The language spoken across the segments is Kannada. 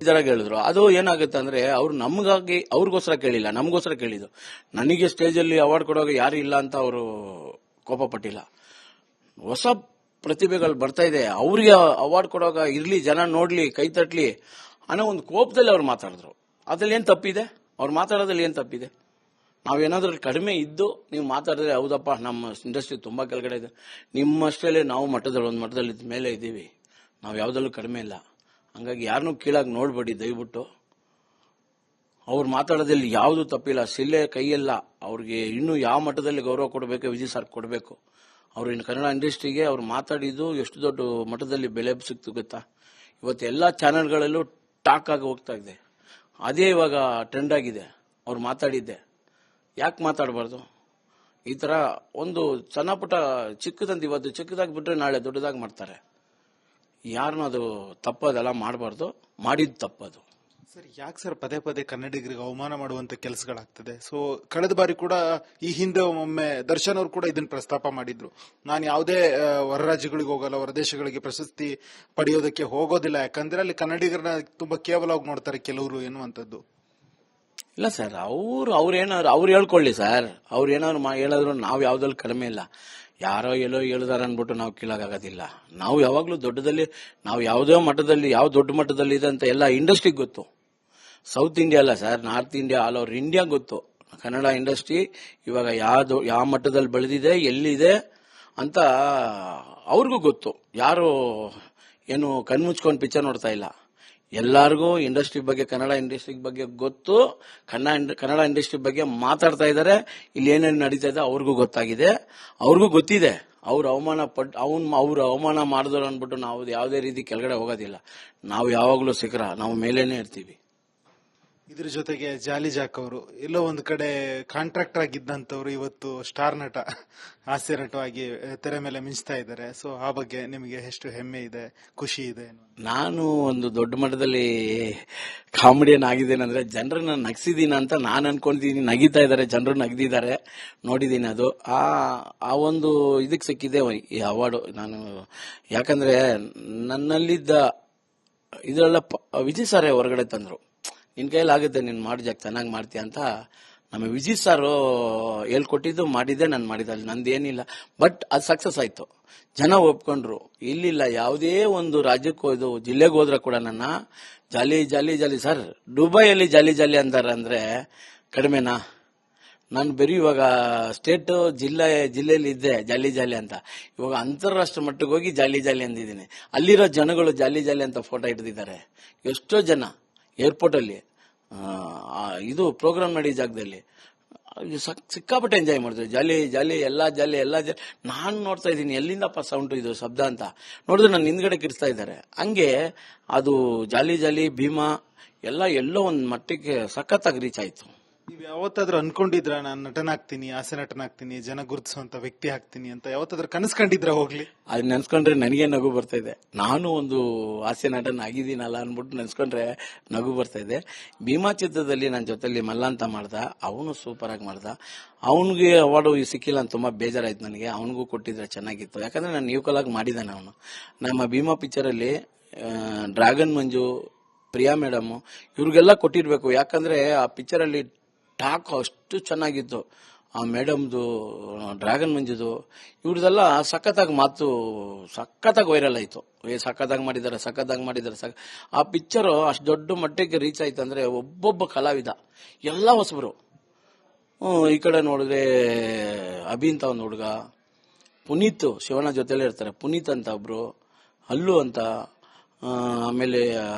ಬೇಜಾರಾಗಿ ಹೇಳಿದ್ರು. ಅದು ಏನಾಗುತ್ತೆ ಅಂದ್ರೆ ಅವ್ರು ನಮ್ಗಾಗಿ ಅವ್ರಿಗೋಸ್ಕರ ಕೇಳಿಲ್ಲ, ನಮಗೋಸ್ಕರ ಕೇಳಿದ್ದು. ನನಗೆ ಸ್ಟೇಜಲ್ಲಿ ಅವಾರ್ಡ್ ಕೊಡುವಾಗ ಯಾರು ಇಲ್ಲ ಅಂತ ಅವರು ಕೋಪ ಪಟ್ಟಿಲ್ಲ. ಹೊಸ ಪ್ರತಿಭೆಗಳು ಬರ್ತಾ ಇದೆ, ಅವ್ರಿಗೆ ಅವಾರ್ಡ್ ಕೊಡುವಾಗ ಇರ್ಲಿ, ಜನ ನೋಡ್ಲಿ, ಕೈ ತಟ್ಲಿ ಅನ್ನೋ ಒಂದು ಕೋಪದಲ್ಲಿ ಅವ್ರು ಮಾತಾಡಿದ್ರು. ಅದ್ರಲ್ಲಿ ಏನ್ ತಪ್ಪಿದೆ? ಅವ್ರು ಮಾತಾಡೋದ್ರಲ್ಲಿ ಏನ್ ತಪ್ಪಿದೆ? ನಾವೇನಾದ್ರೂ ಕಡಿಮೆ ಇದ್ದು ನೀವು ಮಾತಾಡಿದ್ರೆ ಹೌದಪ್ಪ ನಮ್ಮ ಇಂಡಸ್ಟ್ರಿ ತುಂಬಾ ಕೆಳಗಡೆ ಇದೆ, ನಿಮ್ಮಷ್ಟೇ ನಾವು ಒಂದು ಮಟ್ಟದಲ್ಲಿ ಮೇಲೆ ಇದ್ದೀವಿ, ನಾವು ಯಾವ್ದಲ್ಲೂ ಕಡಿಮೆ ಇಲ್ಲ, ಹಂಗಾಗಿ ಯಾರನ್ನೂ ಕೀಳಾಗಿ ನೋಡ್ಬೇಡಿ ದಯವಿಟ್ಟು. ಅವ್ರು ಮಾತಾಡೋದ್ರಲ್ಲಿ ಯಾವುದು ತಪ್ಪಿಲ್ಲ, ಶಿಲೆ ಕೈಯಲ್ಲ. ಅವ್ರಿಗೆ ಇನ್ನೂ ಯಾವ ಮಟ್ಟದಲ್ಲಿ ಗೌರವ ಕೊಡಬೇಕು, ವಿಜಯ್ ಸರ್ ಕೊಡಬೇಕು. ಅವ್ರು ಇನ್ನು ಕನ್ನಡ ಇಂಡಸ್ಟ್ರಿಗೆ ಅವ್ರು ಮಾತಾಡಿದ್ದು ಎಷ್ಟು ದೊಡ್ಡ ಮಟ್ಟದಲ್ಲಿ ಬೆಲೆ ಸಿಕ್ತು ಗೊತ್ತಾ? ಇವತ್ತು ಎಲ್ಲಾ ಚಾನೆಲ್ಗಳಲ್ಲೂ ಟಾಕ್ ಆಗಿ ಹೋಗ್ತಾ ಇದೆ, ಅದೇ ಇವಾಗ ಟ್ರೆಂಡ್ ಆಗಿದೆ. ಅವ್ರು ಮಾತಾಡಿದ್ದೆ ಯಾಕೆ ಮಾತಾಡಬಾರ್ದು? ಈ ತರ ಒಂದು ಸಣ್ಣ ಪುಟ್ಟ ಚಿಕ್ಕದಂತ ಇವತ್ತು ಚಿಕ್ಕದಾಗಿ ಬಿಟ್ರೆ ನಾಳೆ ದೊಡ್ಡದಾಗಿ ಮಾಡ್ತಾರೆ. ಯಾರನ್ನೂ ಅದು ತಪ್ಪದೆಲ್ಲ ಮಾಡಬಾರ್ದು, ಮಾಡಿದ್ ತಪ್ಪದು. ಸರ್, ಯಾಕೆ ಸರ್ ಪದೇ ಪದೇ ಕನ್ನಡಿಗರಿಗೆ ಅವಮಾನ ಮಾಡುವಂತ ಕೆಲಸಗಳಾಗ್ತದೆ? ಸೊ ಕಳೆದ ಬಾರಿ ಕೂಡ ಈ ಹಿಂದೆ ಒಮ್ಮೆ ದರ್ಶನ್ ಅವರು ಕೂಡ ಇದನ್ನ ಪ್ರಸ್ತಾಪ ಮಾಡಿದ್ರು. ನಾನು ಯಾವುದೇ ಹೊರ ರಾಜ್ಯಗಳಿಗೆ ಹೋಗಲ್ಲ, ಹೊರ ದೇಶಗಳಿಗೆ ಪ್ರಶಸ್ತಿ ಪಡೆಯೋದಕ್ಕೆ ಹೋಗೋದಿಲ್ಲ, ಯಾಕಂದ್ರೆ ಅಲ್ಲಿ ಕನ್ನಡಿಗರನ್ನ ತುಂಬಾ ಕೇವಲವಾಗಿ ನೋಡ್ತಾರೆ ಕೆಲವರು ಎನ್ನುವಂಥದ್ದು. ಇಲ್ಲ ಸರ್, ಅವ್ರು ಹೇಳ್ಕೊಳ್ಳಿ ಸರ್. ಅವ್ರು ಏನಾದ್ರು ಹೇಳಿದ್ರು ನಾವು ಯಾವ್ದ್ರಲ್ಲಿ ಕಡಿಮೆ ಇಲ್ಲ. ಯಾರೋ ಎಲ್ಲೋ ಹೇಳಿದಾರ ಅನ್ಬಿಟ್ಟು ನಾವು ಕೀಳಾಗೋದಿಲ್ಲ. ನಾವು ಯಾವಾಗ್ಲೂ ದೊಡ್ಡದಲ್ಲಿ, ನಾವು ಯಾವುದೇ ಮಟ್ಟದಲ್ಲಿ, ಯಾವ ದೊಡ್ಡ ಮಟ್ಟದಲ್ಲಿ ಇದೆ ಅಂತ ಎಲ್ಲ ಇಂಡಸ್ಟ್ರಿಗೆ ಗೊತ್ತು. ಸೌತ್ ಇಂಡಿಯಾ ಅಲ್ಲ sir, north India, all over India ಗೊತ್ತು ಕನ್ನಡ ಇಂಡಸ್ಟ್ರಿ ಇವಾಗ ಯಾವ ಮಟ್ಟದಲ್ಲಿ ಬೆಳೆದಿದೆ, ಎಲ್ಲಿದೆ ಅಂತ ಅವ್ರಿಗೂ ಗೊತ್ತು. ಯಾರು ಏನು ಕಣ್ಮುಚ್ಕೊಂಡು ಪಿಕ್ಚರ್ ನೋಡ್ತಾ ಇಲ್ಲ. ಎಲ್ಲಾರ್ಗೂ ಇಂಡಸ್ಟ್ರಿ ಬಗ್ಗೆ, ಕನ್ನಡ ಇಂಡಸ್ಟ್ರಿ ಬಗ್ಗೆ ಗೊತ್ತು. ಕನ್ನಡ ಇಂಡಸ್ಟ್ರಿ ಬಗ್ಗೆ ಮಾತಾಡ್ತಾ ಇದ್ದಾರೆ. ಇಲ್ಲಿ ಏನೇನು ನಡೀತಾ ಇದೆ ಅವ್ರಿಗೂ ಗೊತ್ತಾಗಿದೆ, ಅವ್ರಿಗೂ ಗೊತ್ತಿದೆ. ಅವ್ರು ಅವಮಾನ ಮಾಡಿದ್ರು ಅನ್ಬಿಟ್ಟು ನಾವು ಯಾವುದೇ ರೀತಿ ಕೆಳಗಡೆ ಹೋಗೋದಿಲ್ಲ. ನಾವು ಯಾವಾಗ್ಲೂ ಶಿಖರ, ನಾವು ಮೇಲೇನೆ ಇರ್ತೀವಿ. ಇದ್ರ ಜೊತೆಗೆ ಜಾಲಿ ಜಾಕ್ ಅವರು ಎಲ್ಲೋ ಒಂದು ಕಡೆ ಕಾಂಟ್ರಾಕ್ಟರ್ ಆಗಿದ್ದಂತವ್ರು ಇವತ್ತು ಸ್ಟಾರ್ ನಟ, ಹಾಸ್ಯ ನಟವಾಗಿ ತೆರೆ ಮೇಲೆ ಮಿಂಚ್ತಾ ಇದ್ದಾರೆ. ಸೊ ಆ ಬಗ್ಗೆ ನಿಮಗೆ ಎಷ್ಟು ಹೆಮ್ಮೆ ಇದೆ, ಖುಷಿ ಇದೆ? ನಾನು ಒಂದು ದೊಡ್ಡ ಮಟ್ಟದಲ್ಲಿ ಕಾಮಿಡಿಯನ್ ಆಗಿದ್ದೇನೆ ಅಂದ್ರೆ ಜನರನ್ನ ನಗಿಸಿದೀನಿ ಅಂತ ನಾನು ಅನ್ಕೊಂಡಿದ್ದೀನಿ. ನಗಿತಾ ಇದ್ದಾರೆ, ಜನರು ನಗ್ದಿದ್ದಾರೆ, ನೋಡಿದೀನಿ. ಅದು ಆ ಒಂದು ಇದಕ್ಕೆ ಸಿಕ್ಕಿದೆ ಈ ಅವಾರ್ಡು. ನಾನು ಯಾಕಂದ್ರೆ ನನ್ನಲ್ಲಿದ್ದ ಇದೆಲ್ಲ ವಿಜಯ್ ಸಾರೇ ಹೊರಗಡೆ ತಂದ್ರು. ನಿನ್ ಕೈಯಲ್ಲಿ ಆಗುತ್ತೆ, ನೀನ್ ಮಾಡಿ ಜಾಕ್ ಚೆನ್ನಾಗಿ ಮಾಡ್ತೀಯ ಅಂತ ನಮ್ಮ ವಿಜಯ್ ಸಾರು ಹೇಳ್ಕೊಟ್ಟಿದ್ದು ಮಾಡಿದ್ದೆ, ನಾನು ಮಾಡಿದ್ದೆ. ಅಲ್ಲಿ ನಂದೇನಿಲ್ಲ, ಬಟ್ ಅದು ಸಕ್ಸಸ್ ಆಯ್ತು, ಜನ ಒಪ್ಕೊಂಡ್ರು. ಇಲ್ಲಿಲ್ಲ ಯಾವುದೇ ಒಂದು ರಾಜ್ಯಕ್ಕೆ ಹೋಯ್ದು ಜಿಲ್ಲೆಗೆ ಹೋದ್ರೆ ಕೂಡ ನನ್ನ ಜಾಲಿ ಜಾಲಿ ಜಾಲಿ ಸರ್. ದುಬೈಯಲ್ಲಿ ಜಾಲಿ ಜಾಲಿ ಅಂತಾರೆ ಅಂದ್ರೆ ಕಡಿಮೆನಾ? ನಾನು ಬರೀ ಇವಾಗ ಸ್ಟೇಟ್ ಜಿಲ್ಲೆಯಲ್ಲಿ ಇದ್ದೆ ಜಾಲಿ ಜಾಲಿ ಅಂತ, ಇವಾಗ ಅಂತಾರಾಷ್ಟ್ರ ಮಟ್ಟಕ್ಕೆ ಹೋಗಿ ಜಾಲಿ ಜಾಲಿ ಅಂದಿದ್ದೀನಿ. ಅಲ್ಲಿರೋ ಜನಗಳು ಜಾಲಿ ಜಾಲಿ ಅಂತ ಫೋಟೋ ಹಿಡಿದಿದ್ದಾರೆ. ಎಷ್ಟೋ ಜನ ಏರ್ಪೋರ್ಟ್ ಅಲ್ಲಿ ಇದು ಪ್ರೋಗ್ರಾಮ್ ನಡೆಯೋ ಜಾಗದಲ್ಲಿ ಸಿಕ್ಕಾಪಟ್ಟೆ ಎಂಜಾಯ್ ಮಾಡ್ತೀವಿ. ಜಾಲಿ ಜಾಲಿ ಎಲ್ಲಾ ಜಾಲಿ. ನಾನು ನೋಡ್ತಾ ಇದ್ದೀನಿ ಎಲ್ಲಿಂದಪ್ಪ ಸೌಂಡ್ ಇದು ಶಬ್ದ ಅಂತ ನೋಡಿದ್ರೆ ನನ್ನ ಹಿಂದ್ಗಡೆ ಕಿಡಿಸ್ತಾ ಇದ್ದಾರೆ. ಹಂಗೆ ಅದು ಜಾಲಿ ಜಾಲಿ ಭೀಮಾ ಎಲ್ಲೋ ಒಂದ್ ಮಟ್ಟಿಗೆ ಸಖತ್ತಾಗಿ ರೀಚ್ ಆಯ್ತು. ನೀವು ಯಾವತ್ತಾದ್ರೂ ಅನ್ಕೊಂಡಿದ್ರ ನಾನು ನಟನಾಗ್ತೀನಿ, ಹಾಸ್ಯ ನಟನಾಗ್ತೀನಿ, ಜನ ಗುರುತಿಸುವಂತ ವ್ಯಕ್ತಿ ಆಗ್ತೀನಿ ಅಂತ ಯಾವತ್ತಾದ್ರೂ ಕನಸ್ಕೊಂಡಿದ್ರ? ಹೋಗ್ಲಿ, ಅದ್ ನೆನ್ಸ್ಕೊಂಡ್ರೆ ನನಗೆ ನಗು ಬರ್ತಾ ಇದೆ. ನಾನು ಒಂದು ಹಾಸ್ಯ ನಟನ ಆಗಿದ್ದೀನಲ್ಲ ಅನ್ಬಿಟ್ಟು ನೆನ್ಸ್ಕೊಂಡ್ರೆ ನಗು ಬರ್ತಾ ಇದೆ. ಭೀಮಾ ಚಿತ್ರದಲ್ಲಿ ನನ್ನ ಜೊತೆಲಿ ಮಲ್ಲ ಅಂತ ಮಾಡ್ದ, ಅವನು ಸೂಪರ್ ಆಗಿ ಮಾಡ್ದ. ಅವನಿಗೆ ಅವಾರ್ಡು ಸಿಕ್ಕಿಲ್ಲ ಅಂತ ತುಂಬಾ ಬೇಜಾರಾಯ್ತು ನನಗೆ. ಅವನಿಗೂ ಕೊಟ್ಟಿದ್ರೆ ಚೆನ್ನಾಗಿತ್ತು, ಯಾಕಂದ್ರೆ ನಾನು ನ್ಯೂಕಲ್ ಆಗಿ ಮಾಡಿದ್ದಾನೆ ಅವನು. ನಮ್ಮ ಭೀಮಾ ಪಿಕ್ಚರ್ ಅಲ್ಲಿ ಡ್ರ್ಯಾಗನ್ ಮಂಜು, ಪ್ರಿಯಾ ಮೇಡಮ್ ಇವ್ರಿಗೆಲ್ಲ ಕೊಟ್ಟಿರ್ಬೇಕು. ಯಾಕಂದ್ರೆ ಆ ಪಿಕ್ಚರ್ ಅಲ್ಲಿ ಟಾಕ್ ಅಷ್ಟು ಚೆನ್ನಾಗಿತ್ತು. ಆ ಮೇಡಮ್ದು, ಡ್ರ್ಯಾಗನ್ ಮಂಜುದು, ಇವ್ರದೆಲ್ಲ ಸಖತ್ತಾಗಿ ಮಾತು ಸಖತ್ತಾಗಿ ವೈರಲ್ ಆಯ್ತು. ಸಖತ್ತಾಗಿ ಮಾಡಿದ್ದಾರೆ. ಆ ಪಿಕ್ಚರ್ ಅಷ್ಟು ದೊಡ್ಡ ಮಟ್ಟಕ್ಕೆ ರೀಚ್ ಆಯ್ತು ಅಂದ್ರೆ ಒಬ್ಬೊಬ್ಬ ಕಲಾವಿದ ಎಲ್ಲ ಹೊಸಬರು. ಈ ಕಡೆ ನೋಡಿದ್ರೆ ಅಭಿ ಅಂತ ಒಂದು ಹುಡುಗ, ಪುನೀತ್ ಶಿವಣ್ಣ ಜೊತೆಲೇ ಇರ್ತಾರೆ, ಪುನೀತ್ ಅಂತ ಒಬ್ರು, ಅಲ್ಲು ಅಂತ, ಆಮೇಲೆ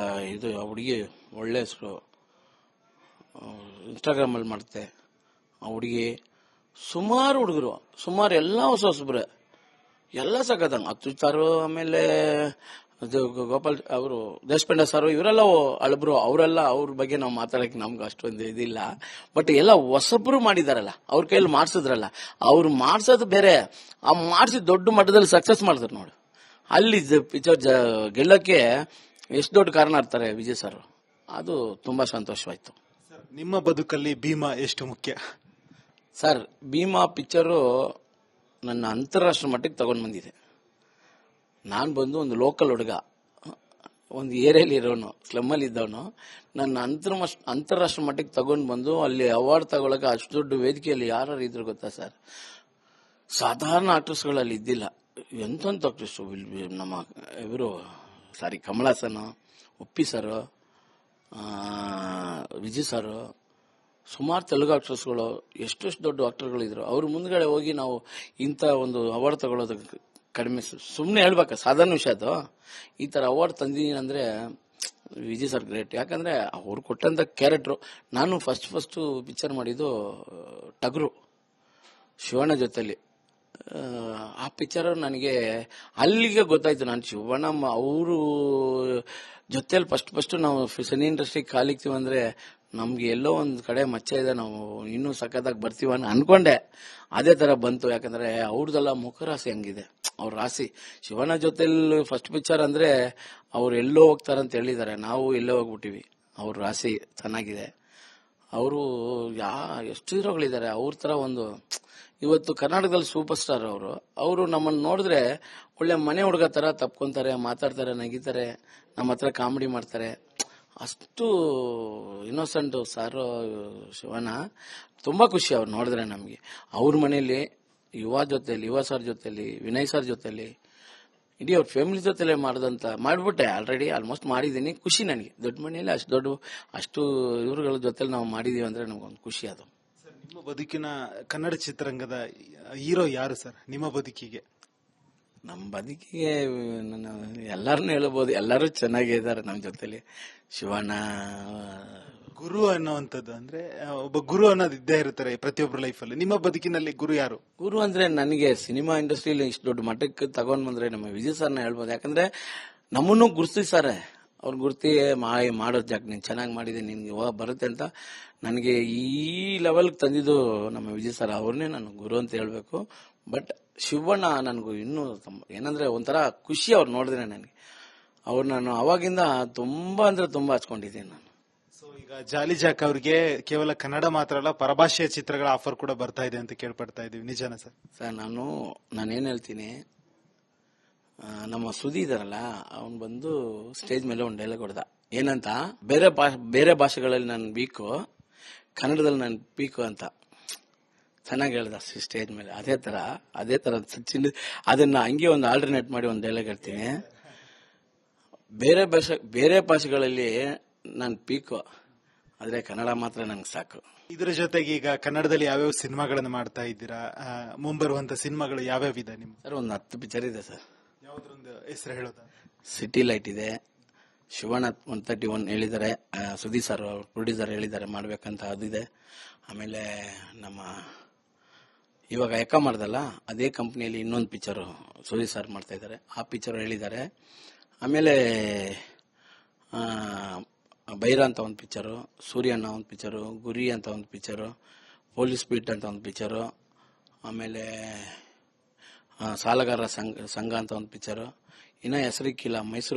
ಇದು ಹುಡುಗಿ ಒಳ್ಳೆ ಹೆಸರು, ಇನ್ಸ್ಟಾಗ್ರಾಮ್ ಅಲ್ಲಿ ಮಾಡುತ್ತೆ ಆ ಹುಡುಗಿ. ಸುಮಾರು ಹುಡುಗರು, ಸುಮಾರು ಎಲ್ಲ ಹೊಸಬ್ರೆ, ಎಲ್ಲ ಸಖತ್ತಂಗ ಅತ್ಯುತ್ತಾರು. ಆಮೇಲೆ ಗೋಪಾಲ್ ಅವರು, ದೇಶಪಾಂಡೆ ಸಾರು, ಇವರೆಲ್ಲ ಅಳಬ್ರು. ಅವ್ರ ಬಗ್ಗೆ ನಾವು ಮಾತಾಡಕ್ಕೆ ನಮ್ಗೆ ಅಷ್ಟೊಂದು ಇದಿಲ್ಲ. ಬಟ್ ಎಲ್ಲ ಹೊಸಬ್ರು ಮಾಡಿದಾರಲ್ಲ, ಅವ್ರ ಕೈಯಲ್ಲಿ ಮಾಡ್ಸಿದ್ರಲ್ಲ, ಅವ್ರು ಮಾಡ್ಸೋದು ಬೇರೆ, ಆ ಮಾಡಿಸಿ ದೊಡ್ಡ ಮಟ್ಟದಲ್ಲಿ ಸಕ್ಸಸ್ ಮಾಡಿದ್ರು ನೋಡಿ. ಅಲ್ಲಿ ಪಿಕ್ಚರ್ ಗೆಲ್ಲಕ್ಕೆ ಎಷ್ಟು ದೊಡ್ಡ ಕಾರಣ ಇರ್ತಾರೆ ವಿಜಯ್ ಸರ್. ಅದು ತುಂಬಾ ಸಂತೋಷವಾಯ್ತು. ನಿಮ್ಮ ಬದುಕಲ್ಲಿ ಭೀಮಾ ಎಷ್ಟು ಮುಖ್ಯ ಸರ್? ಭೀಮಾ ಪಿಕ್ಚರು ನನ್ನ ಅಂತಾರಾಷ್ಟ್ರ ಮಟ್ಟಕ್ಕೆ ತಗೊಂಡ್ ಬಂದಿದೆ. ನಾನು ಬಂದು ಒಂದು ಲೋಕಲ್ ಹುಡುಗ, ಒಂದು ಏರಿಯಲ್ಲಿ ಇರೋನು, ಸ್ಲಮ್ಮಲ್ಲಿ ಇದ್ದವನು, ನನ್ನ ಅಂತಾರಾಷ್ಟ್ರ ಮಟ್ಟಕ್ಕೆ ತಗೊಂಡು ಬಂದು ಅಲ್ಲಿ ಅವಾರ್ಡ್ ತಗೊಳಕ್ಕೆ ಅಷ್ಟು ದೊಡ್ಡ ವೇದಿಕೆಯಲ್ಲಿ ಯಾರು ಇದ್ರು ಗೊತ್ತಾ ಸರ್? ಸಾಧಾರಣ ಆಕ್ಟ್ರೆಸ್ಗಳಲ್ಲಿ ಇದ್ದಿಲ್ಲ. ಎಂತೆಂಥ ಆಕ್ಟ್ರೆಸ್, ನಮ್ಮ ಇವರು ಕಮಲಾಸನ್, ಉಪ್ಪಿ ಸರ್, ವಿಜಯ್ ಸರ್, ಸುಮಾರು ತೆಲುಗು ಆಕ್ಟ್ರೆಸ್ಗಳು, ಎಷ್ಟೆಷ್ಟು ದೊಡ್ಡ ಆಕ್ಟರ್ಗಳಿದ್ರು. ಅವ್ರ ಮುಂದ್ಗಡೆ ಹೋಗಿ ನಾವು ಇಂಥ ಒಂದು ಅವಾರ್ಡ್ ತಗೊಳ್ಳೋದು ಕಡಿಮೆ. ಸುಮ್ಮನೆ ಹೇಳ್ಬೇಕಾ, ಸಾಧಾರಣ ವಿಷಯ ಅದು. ಈ ಥರ ಅವಾರ್ಡ್ ತಂದಿದ್ದೀನಿ ಅಂದರೆ ವಿಜಯ್ ಸರ್ ಗ್ರೇಟ್. ಯಾಕಂದರೆ ಅವ್ರು ಕೊಟ್ಟಂಥ ಕ್ಯಾರೆಕ್ಟ್ರು. ನಾನು ಫಸ್ಟ್ ಪಿಕ್ಚರ್ ಮಾಡಿದ್ದು ಟಗರು, ಶಿವಣ್ಣ ಜೊತೆಲಿ. ಆ ಪಿಕ್ಚರ್ ನನಗೆ ಅಲ್ಲಿಗೆ ಗೊತ್ತಾಯ್ತು, ನಾನು ಶಿವಣ್ಣ ಅವರು ಜೊತೆಲಿ ಫಸ್ಟ್ ನಾವು ಸಿನಿ ಇಂಡಸ್ಟ್ರಿಗೆ ಕಾಲಿಕ್ತೀವಿ ಅಂದರೆ ನಮ್ಗೆ ಎಲ್ಲೋ ಒಂದು ಕಡೆ ಮಚ್ಚ ಇದೆ, ನಾವು ಇನ್ನೂ ಸಖತ್ತಾಗಿ ಬರ್ತೀವ ಅನ್ಕೊಂಡೆ. ಅದೇ ತರ ಬಂತು. ಯಾಕಂದ್ರೆ ಅವ್ರದೆಲ್ಲ ಮುಖರಾಶಿ ಹಂಗಿದೆ, ಅವ್ರ ರಾಶಿ. ಶಿವಣ್ಣ ಜೊತೆಲಿ ಫಸ್ಟ್ ಪಿಕ್ಚರ್ ಅಂದ್ರೆ ಅವ್ರು ಎಲ್ಲೋ ಹೋಗ್ತಾರಂತ ಹೇಳಿದ್ದಾರೆ, ನಾವು ಎಲ್ಲೋ ಹೋಗ್ಬಿಟ್ಟಿವಿ. ಅವ್ರ ರಾಶಿ ಚೆನ್ನಾಗಿದೆ. ಅವರು ಎಷ್ಟು ಹೀರೋಗಳಿದ್ದಾರೆ ಅವ್ರ ತರ. ಒಂದು ಇವತ್ತು ಕರ್ನಾಟಕದಲ್ಲಿ ಸೂಪರ್ ಸ್ಟಾರ್ ಅವರು ನಮ್ಮನ್ನು ನೋಡಿದ್ರೆ ಒಳ್ಳೆ ಮನೆ ಹುಡುಗ ತರ ತಪ್ಕೊಂತಾರೆ, ಮಾತಾಡ್ತಾರೆ, ನಗಿತಾರೆ, ನಮ್ಮ ಹತ್ರ ಕಾಮಿಡಿ ಮಾಡ್ತಾರೆ. ಅಷ್ಟು ಇನ್ನೋಸೆಂಟ್ ಸಾರು ಶಿವಣ್ಣ. ತುಂಬಾ ಖುಷಿ ಅವ್ರು ನೋಡಿದ್ರೆ ನಮಗೆ. ಅವ್ರ ಮನೆಯಲ್ಲಿ ಯುವ ಸರ್ ಜೊತೆಲಿ, ವಿನಯ್ ಸರ್ ಜೊತೆಲಿ, ಇಡೀ ಅವ್ರ ಫ್ಯಾಮಿಲಿ ಜೊತೆಲೆ ಮಾಡ್ಬಿಟ್ಟೆ. ಆಲ್ರೆಡಿ ಆಲ್ಮೋಸ್ಟ್ ಮಾಡಿದ್ದೀನಿ. ಖುಷಿ ನನಗೆ. ದೊಡ್ಡ ಮನೆಯಲ್ಲಿ ಅಷ್ಟು ಇವ್ರಗಳ ಜೊತೆಲಿ ನಾವು ಮಾಡಿದೀವಿ ಅಂದ್ರೆ ನಮ್ಗೊಂದು ಖುಷಿ. ಅದು ನಿಮ್ಮ ಬದುಕಿನ ಕನ್ನಡ ಚಿತ್ರರಂಗದ ಹೀರೋ ಯಾರು ಸರ್ ನಿಮ್ಮ ಬದುಕಿಗೆ? ನಮ್ಮ ಬದುಕಿಗೆ ಎಲ್ಲಾರನ್ನೂ ಹೇಳ್ಬೋದು, ಎಲ್ಲರೂ ಚೆನ್ನಾಗೇ ಇದ್ದಾರೆ ನಮ್ಮ ಜೊತೆಲಿ. ಶಿವಣ್ಣ, ಗುರು ಅನ್ನುವಂಥದ್ದು ಅಂದ್ರೆ ಒಬ್ಬ ಗುರು ಅನ್ನೋದು ಇದ್ದೇ ಇರ್ತಾರೆ ಪ್ರತಿಯೊಬ್ಬರ ಲೈಫಲ್ಲಿ. ನಿಮ್ಮ ಬದುಕಿನಲ್ಲಿ ಗುರು ಯಾರು? ಗುರು ಅಂದ್ರೆ ನನಗೆ ಸಿನಿಮಾ ಇಂಡಸ್ಟ್ರಿಯಲ್ಲಿ ಇಷ್ಟು ದೊಡ್ಡ ಮಟ್ಟಕ್ಕೆ ತಗೊಂಡ್ ಬಂದ್ರೆ ನಮ್ಮ ವಿಜಯ್ ಸರ್ನ ಹೇಳ್ಬೋದು. ಯಾಕಂದ್ರೆ ನಮ್ಮನ್ನು ಗುರುತಿಸ್ತಾರೆ. ಅವ್ರ ಗುರುತಿ ಮಾಡೋ ಜಾಗ ನೀನ್ ಚೆನ್ನಾಗಿ ಮಾಡಿದೆ, ನಿನ್ಗೆ ಬರುತ್ತೆ ಅಂತ ನನಗೆ ಈ ಲೆವೆಲ್ಗೆ ತಂದಿದ್ದು ನಮ್ಮ ವಿಜಯ್ ಸರ್. ಅವ್ರನ್ನೇ ನಾನು ಗುರು ಅಂತ ಹೇಳ್ಬೇಕು. ಬಟ್ ಶಿವಣ್ಣ ನನಗೂ ಇನ್ನೂ ಏನಂದ್ರೆ ಒಂಥರ ಖುಷಿ ಅವ್ರು ನೋಡಿದ್ರೆ ನನಗೆ. ಅವ್ರು ನಾನು ಅವಾಗಿಂದ ತುಂಬಾ ಅಂದ್ರೆ ತುಂಬಾ ಹಚ್ಕೊಂಡಿದ್ದೀನಿ ನಾನು. ಸೊ ಈಗ ಜಾಲಿ ಜಾಕ್ ಅವ್ರಿಗೆ ಕೇವಲ ಕನ್ನಡ ಮಾತ್ರ ಅಲ್ಲ, ಪರಭಾಷೆಯ ಚಿತ್ರಗಳ ಆಫರ್ ಕೂಡ ಬರ್ತಾ ಇದೆ ಅಂತ ಕೇಳ್ಪಡ್ತಾ ಇದೀವಿ, ನಿಜಾನ ಸರ್? ಸರ್ ನಾನೇನ್ ಹೇಳ್ತೀನಿ, ನಮ್ಮ ಸುದಿ ಇದಾರಲ್ಲ, ಅವನ್ ಬಂದು ಸ್ಟೇಜ್ ಮೇಲೆ ಒಂದು ಡೈಲಾಗ್ ಹೊಡೆದ. ಏನಂತ, ಬೇರೆ ಭಾಷೆಗಳಲ್ಲಿ ನಾನು ವೀಕು, ಕನ್ನಡದಲ್ಲಿ ನಾನು ಪೀಕು ಅಂತ ಚೆನ್ನಾಗಿ ಹೇಳ್ದ ಸ್ಟೇಜ್ ಮೇಲೆ. ಅದೇ ತರ ಸಚಿನ್ ಅದನ್ನ ಹಂಗೆ ಒಂದು ಆಲ್ಟರ್ನೇಟ್ ಮಾಡಿ ಒಂದು ಡೈಲಾಗ್ ಹೇಳ್ತೀನಿ. ಬೇರೆ ಭಾಷೆಗಳಲ್ಲಿ ನಾನು ಪೀಕು, ಆದ್ರೆ ಕನ್ನಡ ಮಾತ್ರ ನಂಗೆ ಸಾಕು. ಇದರ ಜೊತೆಗೆ ಈಗ ಕನ್ನಡದಲ್ಲಿ ಯಾವ್ಯಾವ ಸಿನಿಮಾಗಳನ್ನು ಮಾಡ್ತಾ ಇದ್ದೀರಾ? ಮುಂಬರುವಂತ ಸಿನಿಮಾಗಳು ಯಾವ್ಯಾವ ಇದೆ ನಿಮ್ ಸರ್? ಒಂದು 10 ಪಿಕ್ಚರ್ ಇದೆ ಸರ್. ಯಾವ್ದೊಂದು ಹೆಸರು ಹೇಳೋದ? ಸಿಟಿ ಲೈಟ್ ಇದೆ, ಶಿವಣ್ಣ 131 ಹೇಳಿದ್ದಾರೆ, ಸುದೀಪ್ ಸರ್ ಪ್ರೊಡ್ಯೂಸರ್ ಹೇಳಿದ್ದಾರೆ ಮಾಡ್ಬೇಕಂತ, ಅದಿದೆ. ಆಮೇಲೆ ನಮ್ಮ ಇವಾಗ ಎಕ್ಕ ಮಾಡ್ದಲ್ಲ, ಅದೇ ಕಂಪ್ನಿಯಲ್ಲಿ ಇನ್ನೊಂದು ಪಿಕ್ಚರು ಸುದೀಪ್ ಸರ್ ಮಾಡ್ತಾ ಇದ್ದಾರೆ, ಆ ಪಿಕ್ಚರ್ ಹೇಳಿದ್ದಾರೆ. ಆಮೇಲೆ ಬೈರ ಅಂತ ಒಂದು ಪಿಕ್ಚರು, ಸೂರ್ಯಣ್ಣ ಒಂದು ಪಿಕ್ಚರು, ಗುರಿ ಅಂತ ಒಂದು ಪಿಕ್ಚರು, ಪೊಲೀಸ್ ಬೀಟ್ ಅಂತ ಒಂದು ಪಿಕ್ಚರು, ಆಮೇಲೆ ಸಾಲಗಾರರ ಸಂಘ ಅಂತ ಒಂದು ಪಿಕ್ಚರು, ಇನ್ನ ಹೆಸರಿಕ್ಕಿಲ್ಲ, ಮೈಸೂರು